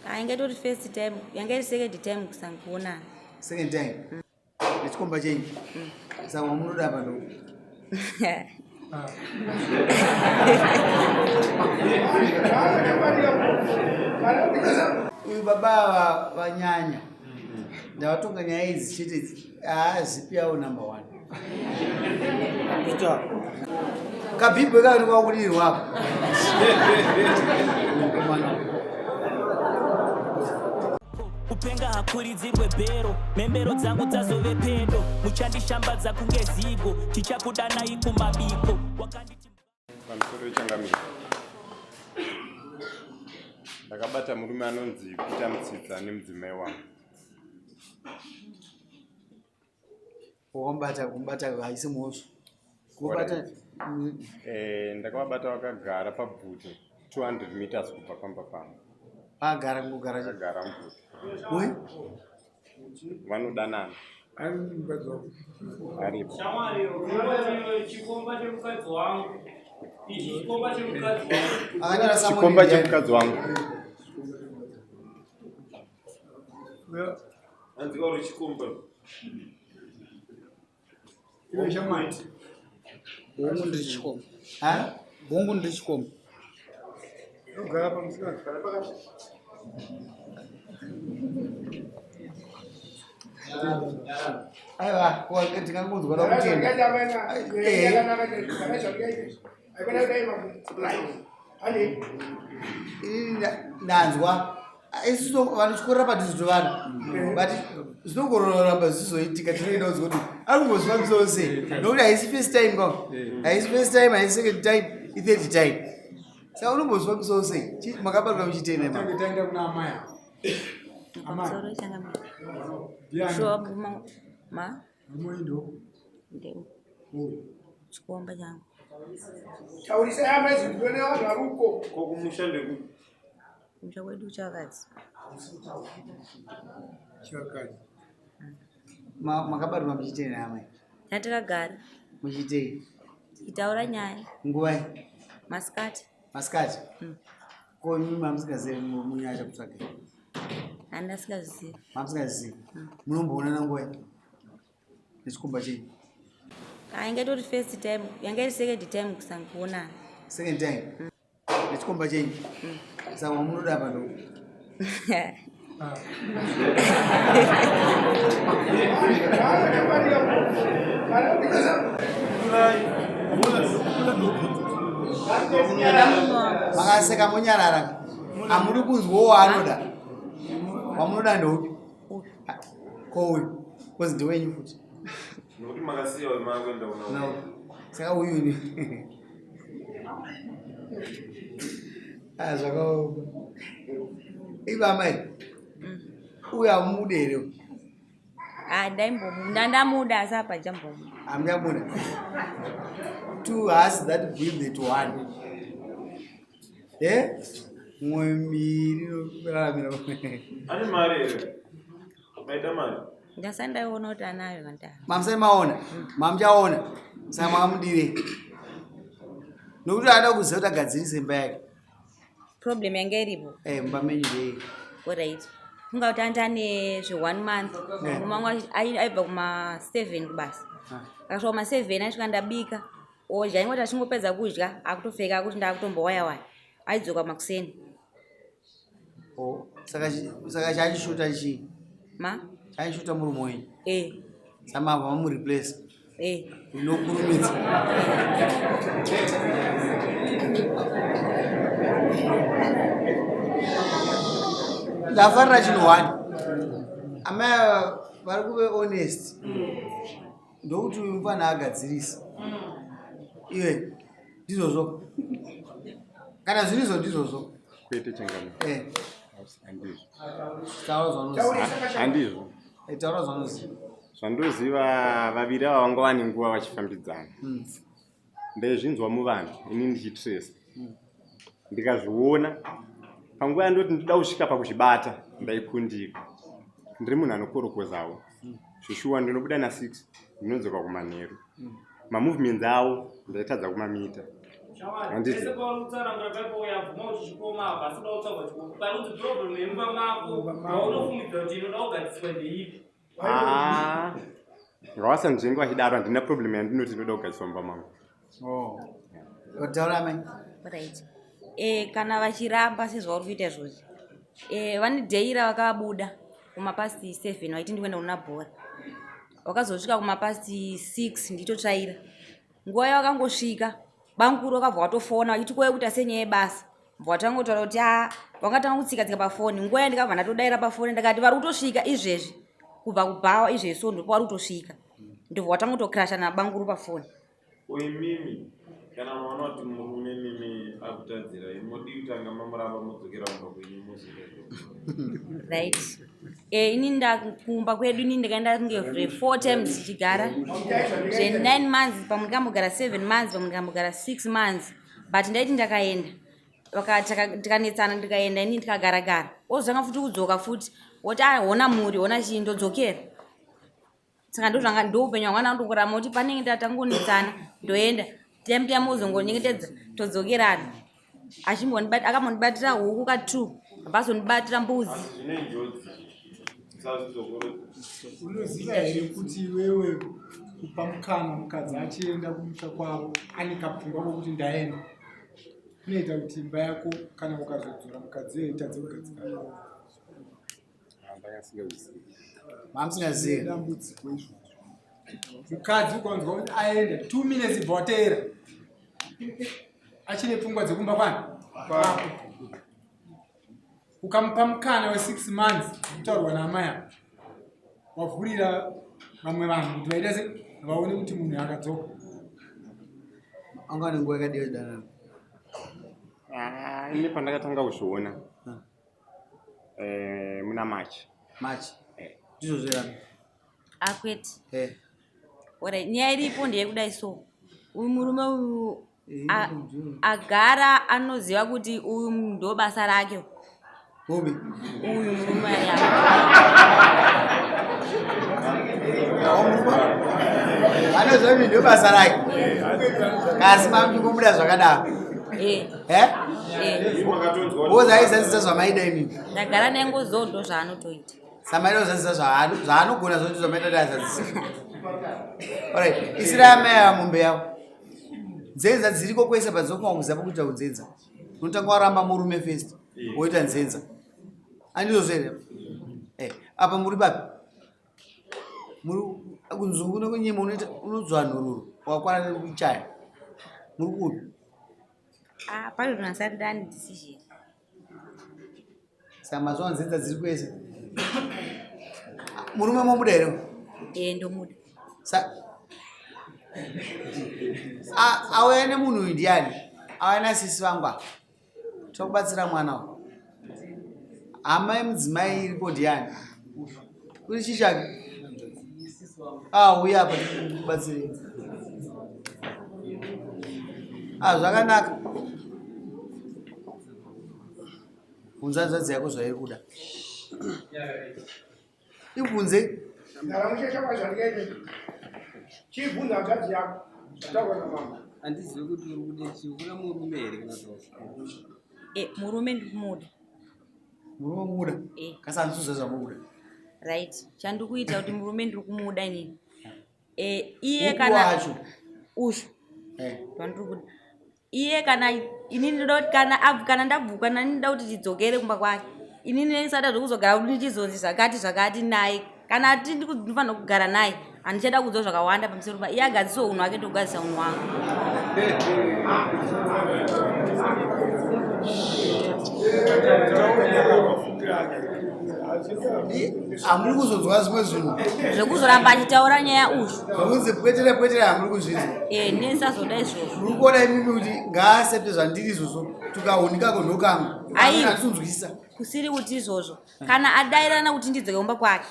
Aingatori first time, yanga second time kusankuona. Second time. Nichikomba change. Sasa wamunoda hapa ndo. Uyu baba wa nyanya. Na watonga nyaya hizi chiti zipi yao number 1. Kuta. Kabibwe kana kwa kulini wapo. Upenga hakurizirwe bero membero dzangu dzazove pedo muchandishambaza kunge zigo tichakudana ikumabiko wakanditi pamusoro changamira ndakabata murume anonzi Peter Mutsitsa nemudzimai wangu. Kumbata haisi muosho. Kubata ndakavabata vakagara pabvute 200 meters kubva pamba pamba. Agara kugara Vakagara mubvute. Ui? Vanodanana. Aripo. Chikomba chemukadzi wangu. Anzikaro chikomba. Iwe shamati. Bongo ndiri chikomba. Ha? Bongo ndiri chikomba. Ugara pamusika. Aiwa, kwa ndingangodzwa na kutenda. Nanzwa. Isiso vanochikora padizito vanhu. But zvinongororamba zvizoitika tinoenda kuti arikungozwa musose. Nokuti haisi first time go. Haisi first time, haisi second time, i third time. Saka unombozwa musose. Makabatwa muchitenda mama. Tangenda kuna amaya. Pamusoro changamira. Sure ma. Muindo. Ndio. Chikomba changu. Taurisa yama zindone waruko. Kokumushande ku. Mchakwedu chakadzi. Chakadzi. Makabatwa muchitenda amai. Natakagara. Muchitei. Itaura nyaya. Nguwai. Masikati. Masikati. Ko mimi mamsikazivi munyaya kutsvaka. Handasikazivi. Mamsikazivi. Munomboonana nguwai. Nechikomba chenyu. Aingatori first time, yanga second time kusankuona. Second time. Nechikomba chenyu. Saka wamunoda hapa ndo. Makaseka munyarara. Amuri kunzwawo waanoda. Wamunoda ndoupi? Kouyu. Kozi ndewenyu futi. Nokuti makasiya wemakwenda una. No. Saka uyu ni. Zvakaoma. Iba mai. Uya mudere. Ndamuda sapa jambo. Amjamuda. Two has that give it one. Mwemiri raramira. Ani mari ere. Maita mari. Ndasandaona kuti anayo kantara. Mamsai maona. Mamjaona. Saka mamudire. Nokuti ada kuziva kuti agadzirise imba yake. Problem yanga iripo. Mba menyu dei. Alright. Funga kuti andane zve 1 month. Mumwe aibva kuma 7 kubasa. Akasvika kuma 7 asvika ndabika. Odya ingoti achingopedza kudya akutopfeka kuti ndakutombowaya waya. Aidzoka makuseni. Oh, saka chachishuta chii? Ma? Chachishuta murume wenyu. Sama vamu replace. Inokurumidza. Ndafarira chinhu wani. Amai vari kuve honest. Ndokuti uyu mufana agadzirisa. Iwe ndizvozvo. Kana zvirizo ndizvozvo. Kwete changamira. Handizvo. Taura zvaunoziva. Handizvo. Taura zvaunoziva. Zvandoziva vaviri ava vanga vane nguva vachifambidzana. Ndaizvinzwa muvanhu ini ndichitresa. Ndikazviona panguva yandoti ndida kusvika pakuchibata ndaikundika. Ndiri munhu anokorokozawo. Zvoshuwa ndinobuda na6 ndinodzoka kumanheru. Mamovements avo ndaitadza kumamita. handiti ngawasandinenge wachidaro handina problem yandinoti inoda kugadziswa mumba mangu. Wataura mai? Right. Kana vachiramba sezvauri kuita izvozvi vanidheira vakabuda kumapasti 7 vaiti ndikuenda kuna bhora, wakazosvika kumapasti 6 nditotsvaira. Nguva yavakangosvika bankuru wakabva watofona vachiti kweve kuti asenyaya yebasa, bva watangotaura kuti wangatanga kutsika pafoni. Nguva yandikabva ndatodaira pafoni ndakati vari kutosvika izvezvi kubva kubhawa izvezvi, so ndipo vari kutosvika, ndobva watangotokrasha nabankuru pafoni. Mimi kana mwana wati murume mimi akutadzira inodi kutanga mamuramba mudzokera mumba kwenyu muzvire. Right. Ini ndakumba kwedu ini ndakaenda kunge 4 times tichigara 9 months, pamwe ndikambogara 7 months, pamwe ndikambogara 6 months, but ndaiti ndakaenda tikanetsana ndikaenda ini ndikagara ozvanga futi kudzoka futi woti hona muri hona chii ndodzokera. Saka ndozvanga ndoupenyu hwanga ndangorama kuti panenge tatangonetsana ndoenda tiamuzongonyengetedza todzokerana. Akambondibatira huku ka2 abazondibatira mbuzi. Unoziva here kuti wewe kupa mukana mukadzi achienda kumusha kwavo ane kapfungwa kokuti ndaenda, kunoita kuti imba yako kana ukazodzora mukadzi eitadze kugadzikana Mamusingazivi dambudziko izvozvo. Mukadzi ukanzwa kuti aenda 2 minutes bva watera achine pfungwa dzekumba kwani ukamupa mukana we6 months kutaurwa naamai ako, wavhurira vamwe vanhu kuti vaita se vaone kuti munhu akadzoka. anga nenguva yakadiwa danana. Ini pandakatanga kuzviona muna March. Ndizvozvera Akwete. Ora nyaya iripo ndeyekudai so. Uyu murume uyu agara anoziva kuti uyu ndo basa rake. Ubi Uyu murume anoziva kuti ndo basa rake, kasi mamuchikubuda zvakadaro. Wozaizadzisa zvamaida imimi. Ndagara nengozo ndo zvaanotoita. Samaida kuzadzisa zvaanogona zvoti zvamaida kuti azadzisa. Alright, isira amai amombe yavo. Nzenza dziriko kwese padzokuwa kuziva kuita unzenza. Unotanga waramba murume first, woita nzenza. Andizvozvere. Apa muri papi? Muri kunzungu nekunyima unodzwa nhururu wakwana nekuchaya. Muri kupi? Pari tunasarira decision. Saka mazuva nzenza dziri kwese. Murume momuda here? Ndomuda. Auya nemunhu uyu ndiani? Auya nasisi vangu apa tokubatsira mwana wa hama yemudzimai iripo ndiani? Kuri chichake? Uya apa tikubatsirei. Zvakanaka. Bvunza nzadzi yako zvairi kuda. Ibvunze. Chibvunza nzadzi yako zvataura namama. Handizivi kuti uri kude chii, kuna murume here kana zvazvo? Murume ndikumuda. Murume muda? Kasi handisuza zvamuda. Right. Chandikuita kuti murume ndikumuda inini. Iye kana wacho usho. Pandikuda. Iye kana inini ndoda kuti kana ndabvuka kana ndinoda kuti tidzokere kumba kwake. Inini ndisada zvokuzogara kuti ndichizonzi zvakati naye. Kana ati ndinofanira kugara naye, handichada kudzwa zvakawanda pamusoro pa iye agadzisa unhu wake ndogadzisa unhu wangu. Hamuri kuzonzwa zvimwe zvinhu zvekuzoramba achitaura nyaya usho. zvakunzi pwetera hamuri kuzvinzwa. Ndisazoda izvozvo. Muri kuona imimi kuti ngaasepte zvandiri izvozvo tukahunikako ndokangu asunzwisisa kusiri kuti izvozvo kana adairana kuti ndidzoke kumba kwake.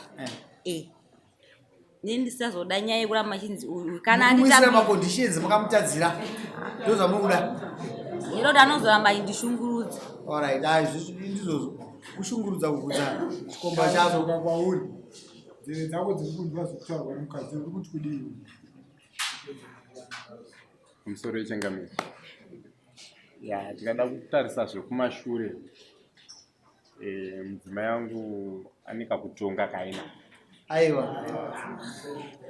Ndisazoda nyaya yekuramba machinzi uyu kana anditamisira maconditions makamutadzira ndozvamuri kuda. Ndinoda anozoramba indishungurudza. Alright, ndizvozvo kushungurudza kugutsa chikomba chazo kwauri. Nzeve dzako dziri kunzwa zvokutaurwa nomukadzi uri kuti kudii? Musoro wechangamiro. ya tikada kutarisa zvekumashure mudzimai wangu anika kutonga kaina aiwa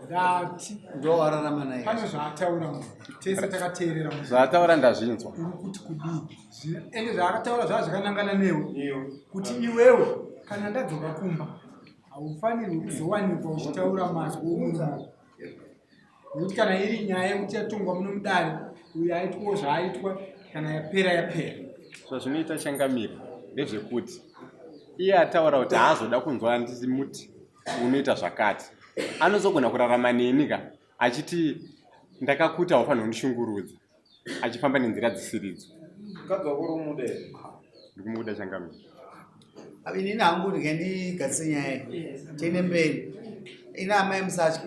ndati ndowararama naye pane zvaataura tese takateerera zvaataura ndazvinzwa uri kuti kudii ende zvaakataura zvava zvakanangana newe kuti iwewe kana ndadzoka kumba haufanirwi kuzowanikwa uchitaura mazwi omunhu nokuti kana iri nyaya yekuti yatongwa muno mudare uyo aitwawo zvaaitwa kana yapera yapera zvazvinoita changamira ndezvekuti iye ataura kuti haazoda kunzwa handisi muti unoita zvakati anozogona kurarama neni ka achiti ndakakuta haufanira kundishungurudza achifamba nenzira dzisiridzo ndikumuda changamira inini hangu ndikandigadzise nyaya tiende mberi ina amai musatyi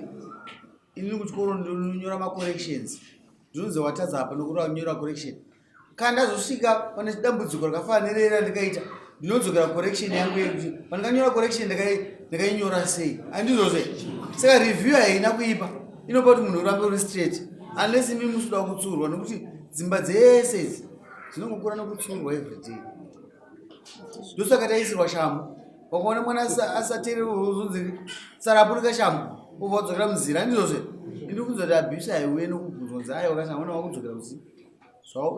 inini kuchikoro ndinonyora macorrections ndinonzi watadza apa nokura kunyora correction kana ndazosvika pane dambudziko rakafanirira ndikaita ndinodzokera correction yangu yekuti pandikanyora correction ndakainyora sei handizvozve saka review haina kuipa inopa kuti munhu urambe uri straight unless imi musuda kutsurwa nokuti dzimba dzese idzi dzinongokura nokutsurwa everyday ndosaka taisirwa shamhu wakaona mwana asateerera uzonzi sarapurika shamhu ubva wadzokera muzira handizvozve ndiri kunzwa kuti abhisa haiuye nokubvunzwa kunzi aiwa kashamwana wakudzokera muzira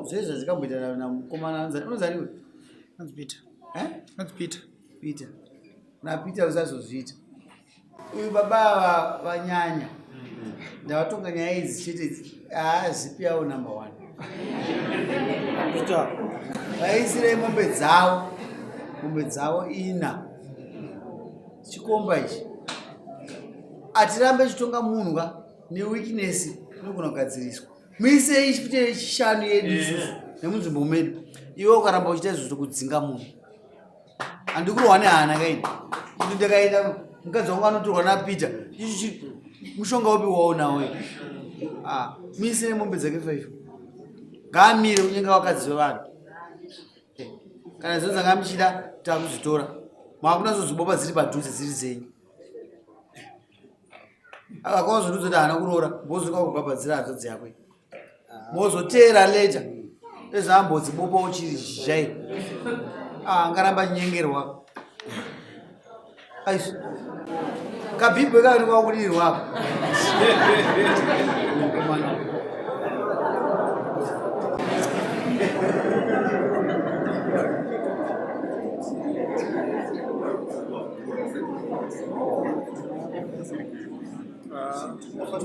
zvese zvazikamboita namukomana unozaniwe anzi Peter naPeter usazozviita uyu baba vanyanya ndavatonga nyaya idzi chete haazipi yawo number 1 vaisirei mombe dzavo ina chikomba ichi atirambe chitonga munhwa neweakness inogona kugadziriswa muisei chipite chishanu yedu isusu nemunzvimbo medu iwe ukaramba uchita izvo zvokudzinga munhu handikurwa nehana kaini kuti ndakaita mukadzi wangu anotorwa naPeter ichi mushonga upi waunawo muise nemombe dzake 5 ngaamire kunyenga vakadzi vevanhu kana zvinhu dzanga muchida takuzvitora makuna zozibopa dziri padhuze dziri dzenyu akawazvonuzoti hana kuroora mbozoka kugabhadzira hadzodzi yakwe mozoteera leta ezambodzibopa uchiri zhai ngaramba chinyengerwa aisu kabhibwe kanikwa kudirwa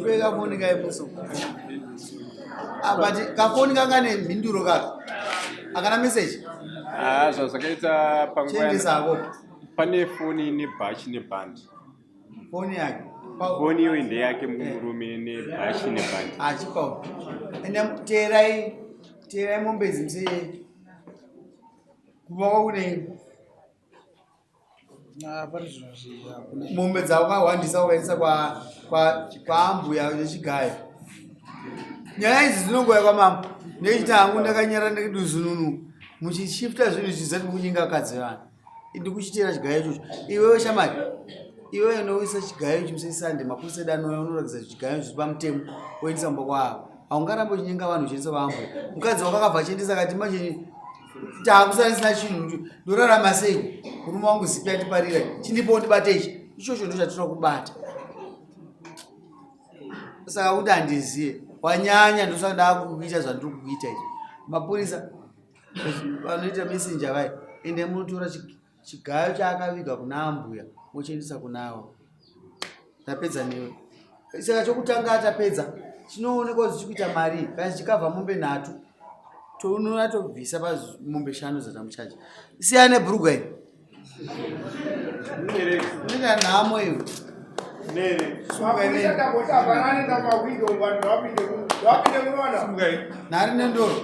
tipe kafoni kaipuso but kafoni kanga nemhinduro kako akana meseji zvazvakaita chendisako pane foni nebhachi nebhandi foni yake foni iyo ndeyake murume nebhachi nebhandi achipawo ende teerai mombe idzi mse kuvaka kune mombe dzavo kahwandisa ukaisa kwaambuya yechigayo nyaya idzi dzinongoya kwamambo ndechiti hangu ndakanyara ndikiduzununu muchishifta zvinhu zvizati mukunyinga akadzi vanhu ndikuchitera chigayo ichocho iwewe shamari iwewe unoisa chigayo chimusesande mapurisa edanoya unoratidza chigayo zviri pamutemo oendisa mumba kwavo haungarambe uchinyenga vanhu uchiendesa vaambuya mukadzi wakakabva achiendesa akati manje taakusanisina chinhu ndorarama sei murume wangu zipi atiparira chindipo ndibate ichi ichocho ndo chatinoda kubata saka kuti handiziye wanyanya ndosaka ndaakuita zvandiri kukuita izvi mapurisa vanoita messenger vai ende munotora chigayo chaakaviga kuna ambuya mochiendesa kunavo tapedza newe saka chokutanga tapedza chinoonekwa kuti chikuita mari kana chikabva mombe 3 tounona tobvisa pamombe 5 dzatamuchaja siya nebhurugwa iyi unoita nhamo iwe nhari nendoro